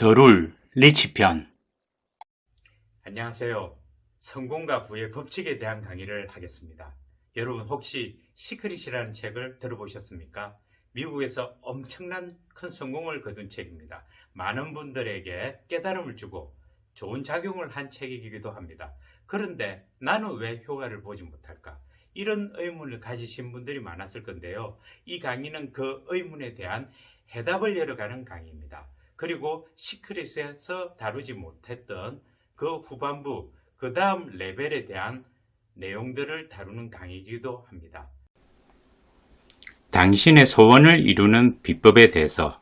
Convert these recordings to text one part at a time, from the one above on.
더룰 리치편. 안녕하세요. 성공과 부의 법칙에 대한 강의를 하겠습니다. 여러분 혹시 시크릿이라는 책을 들어보셨습니까? 미국에서 엄청난 큰 성공을 거둔 책입니다. 많은 분들에게 깨달음을 주고 좋은 작용을 한 책이기도 합니다. 그런데 나는 왜 효과를 보지 못할까? 이런 의문을 가지신 분들이 많았을 건데요. 이 강의는 그 의문에 대한 해답을 열어가는 강의입니다. 그리고 시크릿에서 다루지 못했던 그 후반부, 그 다음 레벨에 대한 내용들을 다루는 강의이기도 합니다. 당신의 소원을 이루는 비법에 대해서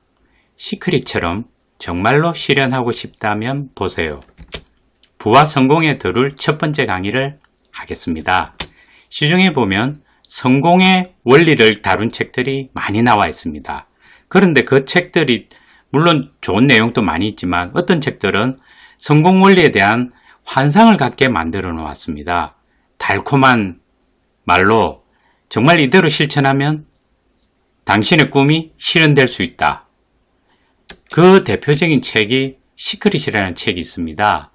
시크릿처럼 정말로 실현하고 싶다면 보세요. 부와 성공에 들을 첫 번째 강의를 하겠습니다. 시중에 보면 성공의 원리를 다룬 책들이 많이 나와 있습니다. 그런데 그 책들이 물론 좋은 내용도 많이 있지만 어떤 책들은 성공 원리에 대한 환상을 갖게 만들어 놓았습니다. 달콤한 말로 정말 이대로 실천하면 당신의 꿈이 실현될 수 있다. 그 대표적인 책이 시크릿이라는 책이 있습니다.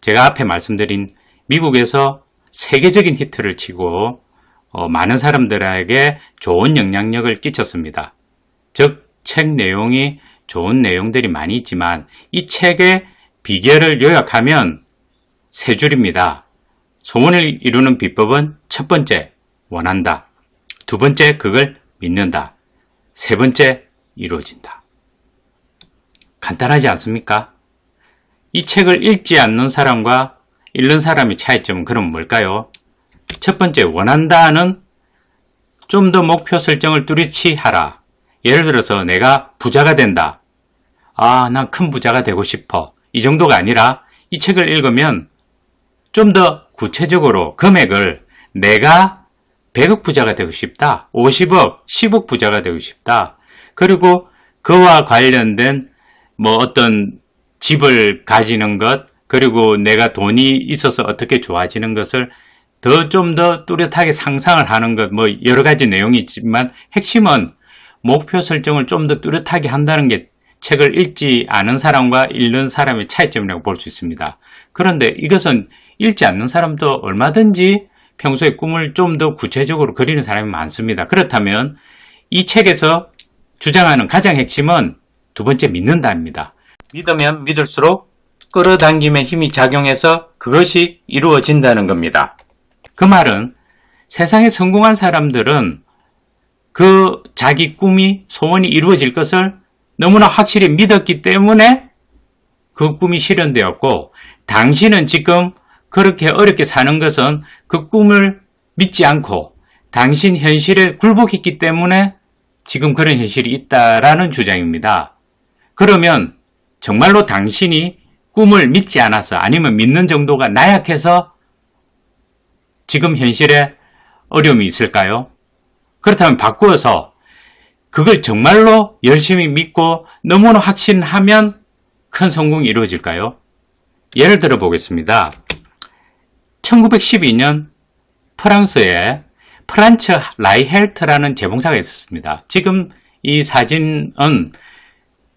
제가 앞에 말씀드린 미국에서 세계적인 히트를 치고 많은 사람들에게 좋은 영향력을 끼쳤습니다. 즉, 책 내용이 좋은 내용들이 많이 있지만 이 책의 비결을 요약하면 세 줄입니다. 소원을 이루는 비법은 첫 번째, 원한다. 두 번째, 그걸 믿는다. 세 번째, 이루어진다. 간단하지 않습니까? 이 책을 읽지 않는 사람과 읽는 사람의 차이점은 그럼 뭘까요? 첫 번째, 원한다는 좀 더 목표 설정을 뚜렷이 하라. 예를 들어서 내가 부자가 된다. 난 큰 부자가 되고 싶어. 이 정도가 아니라 이 책을 읽으면 좀 더 구체적으로 금액을 내가 100억 부자가 되고 싶다. 50억, 10억 부자가 되고 싶다. 그리고 그와 관련된 어떤 집을 가지는 것, 그리고 내가 돈이 있어서 어떻게 좋아지는 것을 좀 더 뚜렷하게 상상을 하는 것, 여러 가지 내용이 있지만 핵심은 목표 설정을 좀 더 뚜렷하게 한다는 게 책을 읽지 않은 사람과 읽는 사람의 차이점이라고 볼 수 있습니다. 그런데 이것은 읽지 않는 사람도 얼마든지 평소에 꿈을 좀 더 구체적으로 그리는 사람이 많습니다. 그렇다면 이 책에서 주장하는 가장 핵심은 두 번째, 믿는다입니다. 믿으면 믿을수록 끌어당김의 힘이 작용해서 그것이 이루어진다는 겁니다. 그 말은 세상에 성공한 사람들은 그 자기 꿈이, 소원이 이루어질 것을 너무나 확실히 믿었기 때문에 그 꿈이 실현되었고, 당신은 지금 그렇게 어렵게 사는 것은 그 꿈을 믿지 않고 당신 현실에 굴복했기 때문에 지금 그런 현실이 있다라는 주장입니다. 그러면 정말로 당신이 꿈을 믿지 않아서, 아니면 믿는 정도가 나약해서 지금 현실에 어려움이 있을까요? 그렇다면 바꾸어서 그걸 정말로 열심히 믿고 너무나 확신하면 큰 성공이 이루어질까요? 예를 들어 보겠습니다. 1912년 프랑스에 프란츠 라이헬트라는 재봉사가 있었습니다. 지금 이 사진은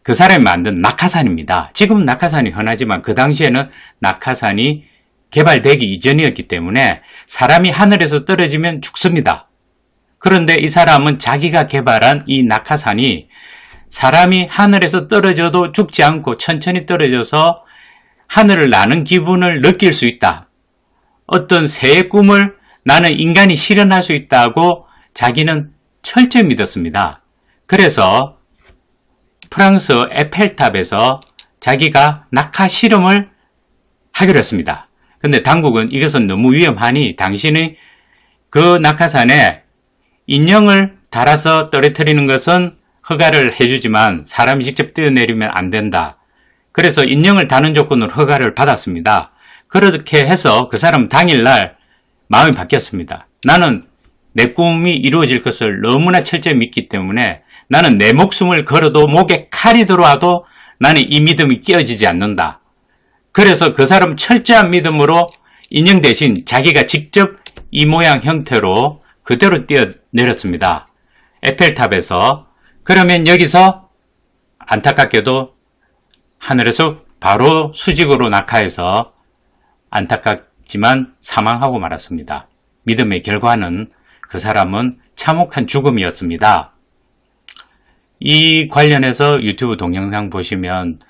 그 사람이 만든 낙하산입니다. 지금 낙하산이 흔하지만 그 당시에는 낙하산이 개발되기 이전이었기 때문에 사람이 하늘에서 떨어지면 죽습니다. 그런데 이 사람은 자기가 개발한 이 낙하산이 사람이 하늘에서 떨어져도 죽지 않고 천천히 떨어져서 하늘을 나는 기분을 느낄 수 있다. 어떤 새의 꿈을 나는 인간이 실현할 수 있다고 자기는 철저히 믿었습니다. 그래서 프랑스 에펠탑에서 자기가 낙하 실험을 하기로 했습니다. 근데 당국은 이것은 너무 위험하니 당신이 그 낙하산에 인형을 달아서 떨어뜨리는 것은 허가를 해주지만 사람이 직접 뛰어내리면 안 된다. 그래서 인형을 다는 조건으로 허가를 받았습니다. 그렇게 해서 그 사람 당일날 마음이 바뀌었습니다. 나는 내 꿈이 이루어질 것을 너무나 철저히 믿기 때문에 나는 내 목숨을 걸어도 목에 칼이 들어와도 나는 이 믿음이 깨어지지 않는다. 그래서 그 사람 철저한 믿음으로 인형 대신 자기가 직접 이 모양 형태로 그대로 뛰어내렸습니다. 에펠탑에서. 그러면 여기서 안타깝게도 하늘에서 바로 수직으로 낙하해서 안타깝지만 사망하고 말았습니다. 믿음의 결과는 그 사람은 참혹한 죽음이었습니다. 이 관련해서 유튜브 동영상 보시면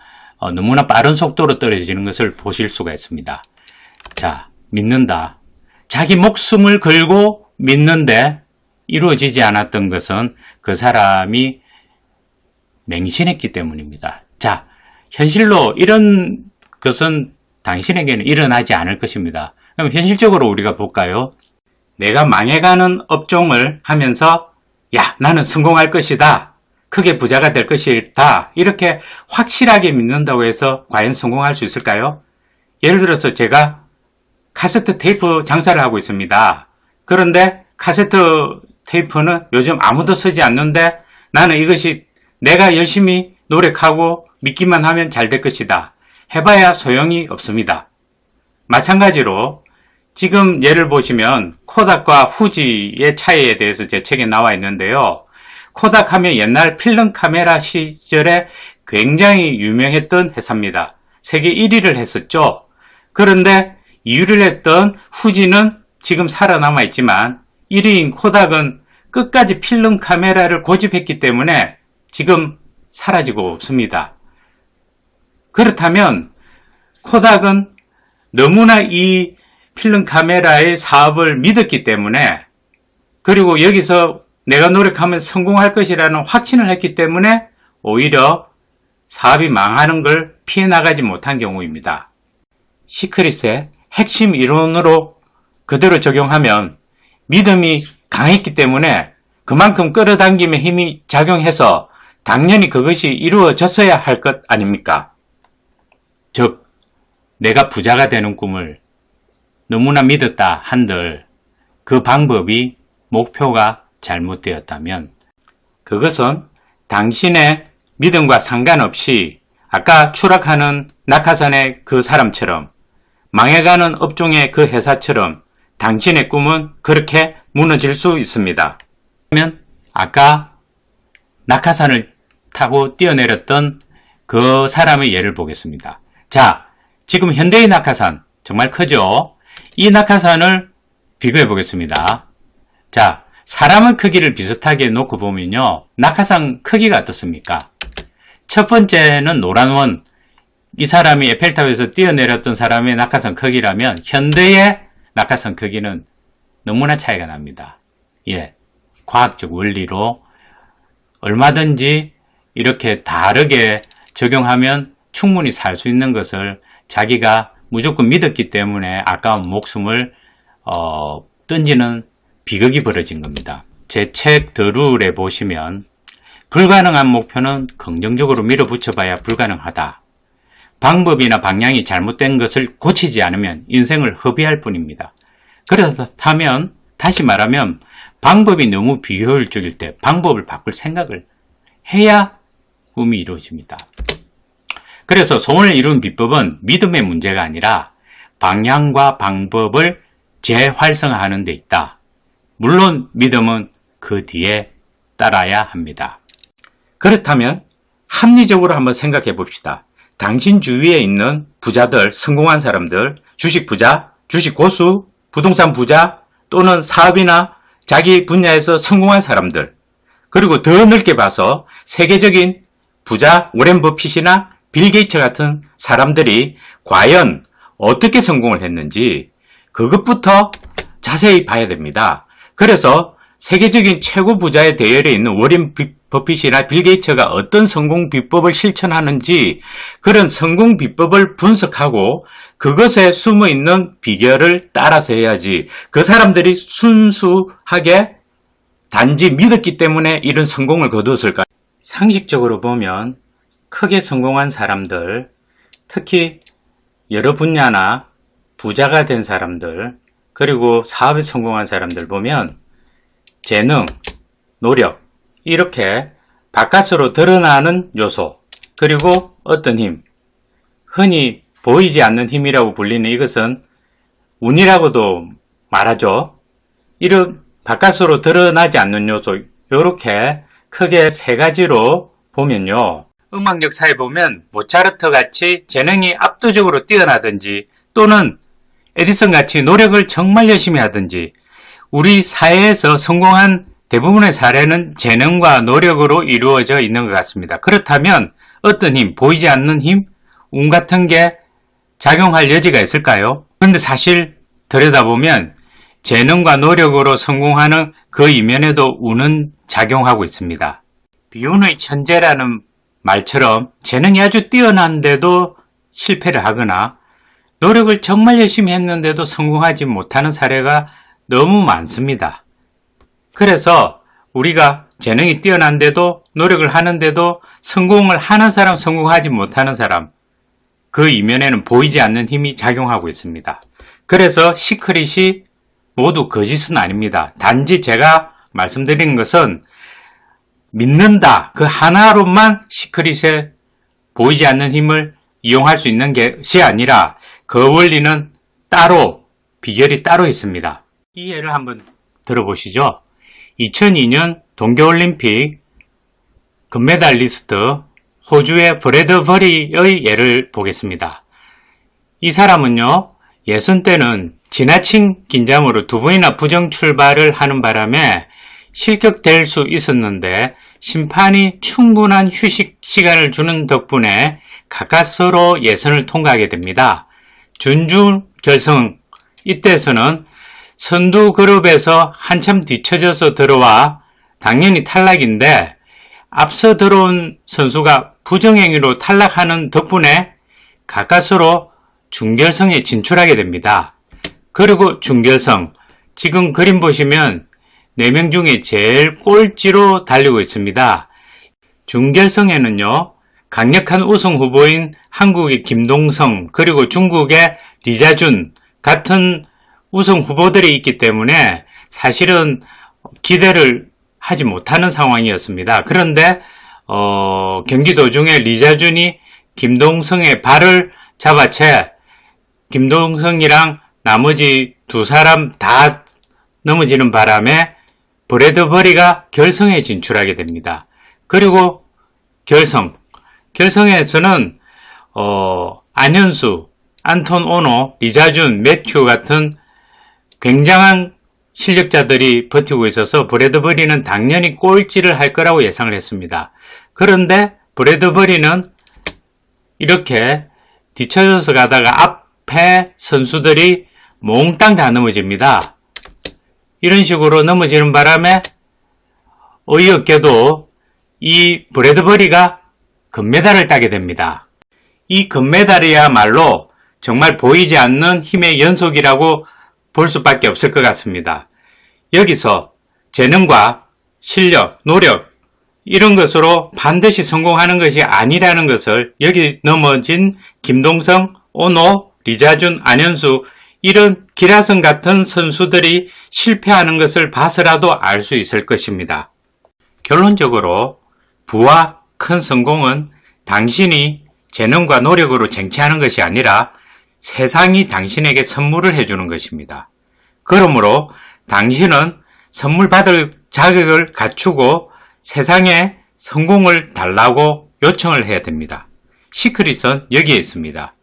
너무나 빠른 속도로 떨어지는 것을 보실 수가 있습니다. 자, 믿는다. 자기 목숨을 걸고 믿는데 이루어지지 않았던 것은 그 사람이 맹신했기 때문입니다. 자, 현실로 이런 것은 당신에게는 일어나지 않을 것입니다. 그럼 현실적으로 우리가 볼까요? 내가 망해가는 업종을 하면서 야, 나는 성공할 것이다. 크게 부자가 될 것이다. 이렇게 확실하게 믿는다고 해서 과연 성공할 수 있을까요? 예를 들어서 제가 카세트 테이프 장사를 하고 있습니다. 그런데 카세트 테이프는 요즘 아무도 쓰지 않는데 나는 이것이 내가 열심히 노력하고 믿기만 하면 잘 될 것이다. 해봐야 소용이 없습니다. 마찬가지로 지금 예를 보시면 코닥과 후지의 차이에 대해서 제 책에 나와 있는데요. 코닥 하면 옛날 필름 카메라 시절에 굉장히 유명했던 회사입니다. 세계 1위를 했었죠. 그런데 2위를 했던 후지는 지금 살아남아 있지만 1위인 코닥은 끝까지 필름 카메라를 고집했기 때문에 지금 사라지고 없습니다. 그렇다면 코닥은 너무나 이 필름 카메라의 사업을 믿었기 때문에 그리고 여기서 내가 노력하면 성공할 것이라는 확신을 했기 때문에 오히려 사업이 망하는 걸 피해 나가지 못한 경우입니다. 시크릿의 핵심 이론으로 그대로 적용하면 믿음이 강했기 때문에 그만큼 끌어당김의 힘이 작용해서 당연히 그것이 이루어졌어야 할 것 아닙니까? 즉, 내가 부자가 되는 꿈을 너무나 믿었다 한들 그 방법이 목표가 잘못되었다면 그것은 당신의 믿음과 상관없이 아까 추락하는 낙하산의 그 사람처럼 망해가는 업종의 그 회사처럼 당신의 꿈은 그렇게 무너질 수 있습니다. 그러면 아까 낙하산을 타고 뛰어내렸던 그 사람의 예를 보겠습니다. 자, 지금 현대의 낙하산 정말 크죠? 이 낙하산을 비교해 보겠습니다. 자, 사람의 크기를 비슷하게 놓고 보면요. 낙하산 크기가 어떻습니까? 첫 번째는 노란 원. 이 사람이 에펠탑에서 뛰어내렸던 사람의 낙하산 크기라면 현대의 낙하산 크기는 너무나 차이가 납니다. 예, 과학적 원리로 얼마든지 이렇게 다르게 적용하면 충분히 살 수 있는 것을 자기가 무조건 믿었기 때문에 아까운 목숨을 던지는 비극이 벌어진 겁니다. 제 책 더 룰에 보시면 불가능한 목표는 긍정적으로 밀어붙여봐야 불가능하다. 방법이나 방향이 잘못된 것을 고치지 않으면 인생을 허비할 뿐입니다. 그렇다면 다시 말하면 방법이 너무 비효율적일 때 방법을 바꿀 생각을 해야 꿈이 이루어집니다. 그래서 소원을 이룬 비법은 믿음의 문제가 아니라 방향과 방법을 재활성화하는 데 있다. 물론 믿음은 그 뒤에 따라야 합니다. 그렇다면 합리적으로 한번 생각해 봅시다. 당신 주위에 있는 부자들, 성공한 사람들, 주식 부자, 주식 고수, 부동산 부자 또는 사업이나 자기 분야에서 성공한 사람들, 그리고 더 넓게 봐서 세계적인 부자 워렌 버핏이나 빌 게이츠 같은 사람들이 과연 어떻게 성공을 했는지 그것부터 자세히 봐야 됩니다. 그래서 세계적인 최고 부자의 대열에 있는 워렌 버핏이나 빌 게이츠가 어떤 성공 비법을 실천하는지 그런 성공 비법을 분석하고 그것에 숨어있는 비결을 따라서 해야지 그 사람들이 순수하게 단지 믿었기 때문에 이런 성공을 거두었을까? 상식적으로 보면 크게 성공한 사람들, 특히 여러 분야나 부자가 된 사람들, 그리고 사업에 성공한 사람들 보면 재능, 노력, 이렇게 바깥으로 드러나는 요소, 그리고 어떤 힘, 흔히 보이지 않는 힘이라고 불리는 이것은 운이라고도 말하죠. 이런 바깥으로 드러나지 않는 요소, 이렇게 크게 세 가지로 보면요. 음악 역사에 보면 모차르트 같이 재능이 압도적으로 뛰어나든지 또는 에디슨 같이 노력을 정말 열심히 하든지 우리 사회에서 성공한 대부분의 사례는 재능과 노력으로 이루어져 있는 것 같습니다. 그렇다면 어떤 힘, 보이지 않는 힘, 운 같은 게 작용할 여지가 있을까요? 그런데 사실 들여다보면 재능과 노력으로 성공하는 그 이면에도 운은 작용하고 있습니다. 비운의 천재라는 말처럼 재능이 아주 뛰어난데도 실패를 하거나 노력을 정말 열심히 했는데도 성공하지 못하는 사례가 너무 많습니다. 그래서 우리가 재능이 뛰어난데도 노력을 하는데도 성공을 하는 사람, 성공하지 못하는 사람, 그 이면에는 보이지 않는 힘이 작용하고 있습니다. 그래서 시크릿이 모두 거짓은 아닙니다. 단지 제가 말씀드리는 것은 믿는다, 그 하나로만 시크릿에 보이지 않는 힘을 이용할 수 있는 것이 아니라 그 원리는 따로, 비결이 따로 있습니다. 이 예를 한번 들어보시죠. 2002년 동계올림픽 금메달리스트 호주의 브래드 버리의 예를 보겠습니다. 이 사람은요, 예선 때는 지나친 긴장으로 두 번이나 부정 출발을 하는 바람에 실격될 수 있었는데 심판이 충분한 휴식 시간을 주는 덕분에 가까스로 예선을 통과하게 됩니다. 준준 결승, 이때에서는 선두 그룹에서 한참 뒤처져서 들어와 당연히 탈락인데 앞서 들어온 선수가 부정행위로 탈락하는 덕분에 가까스로 준결승에 진출하게 됩니다. 그리고 준결승, 지금 그림 보시면 4명 중에 제일 꼴찌로 달리고 있습니다. 준결승에는요, 강력한 우승 후보인 한국의 김동성 그리고 중국의 리자준 같은 우승 후보들이 있기 때문에 사실은 기대를 하지 못하는 상황이었습니다. 그런데 경기 도중에 리자준이 김동성의 발을 잡아채 김동성이랑 나머지 두 사람 다 넘어지는 바람에 브래드 버리가 결승에 진출하게 됩니다. 그리고 결승에서는 안현수, 안톤 오노, 리자준, 매튜 같은 굉장한 실력자들이 버티고 있어서 브래드 버리는 당연히 꼴찌를 할 거라고 예상을 했습니다. 그런데 브래드 버리는 이렇게 뒤쳐져서 가다가 앞에 선수들이 몽땅 다 넘어집니다. 이런 식으로 넘어지는 바람에 어이없게도 이 브래드 버리가 금메달을 따게 됩니다. 이 금메달이야말로 정말 보이지 않는 힘의 연속이라고 볼 수밖에 없을 것 같습니다. 여기서 재능과 실력, 노력 이런 것으로 반드시 성공하는 것이 아니라는 것을 여기 넘어진 김동성, 오노, 리자준, 안현수 이런 기라성 같은 선수들이 실패하는 것을 봐서라도 알 수 있을 것입니다. 결론적으로 부와 큰 성공은 당신이 재능과 노력으로 쟁취하는 것이 아니라 세상이 당신에게 선물을 해주는 것입니다. 그러므로 당신은 선물 받을 자격을 갖추고 세상에 성공을 달라고 요청을 해야 됩니다. 시크릿은 여기에 있습니다.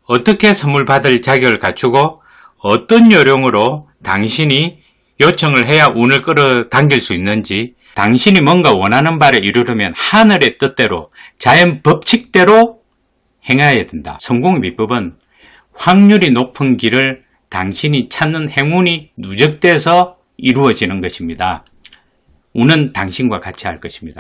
어떻게 선물 받을 자격을 갖추고 어떤 요령으로 당신이 요청을 해야 운을 끌어당길 수 있는지, 당신이 뭔가 원하는 바를 이루려면 하늘의 뜻대로, 자연 법칙대로 행해야 된다. 성공의 비법은 확률이 높은 길을 당신이 찾는 행운이 누적돼서 이루어지는 것입니다. 운은 당신과 같이 할 것입니다.